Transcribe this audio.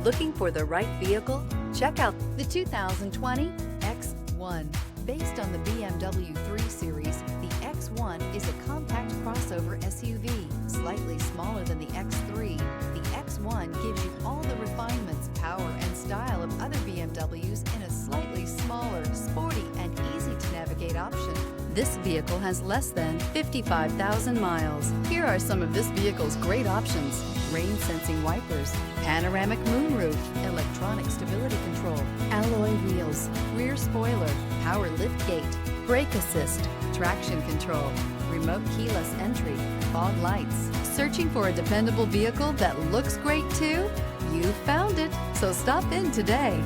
Looking for the right vehicle? Check out the 2020 X1. Based on the BMW 3 Series, the X1 is a compact crossover SUV, slightly smaller than the X3. The X1 gives you all the refinements, power, and style of other BMWs in a slightly smaller, sporty, and easy-to-navigate option. This vehicle has less than 55,000 miles. Here are some of this vehicle's great options: rain-sensing wipers, panoramic moonroof, electronic stability control, alloy wheels, rear spoiler, power liftgate, brake assist, traction control, remote keyless entry, fog lights. Searching for a dependable vehicle that looks great too? You found it, so stop in today.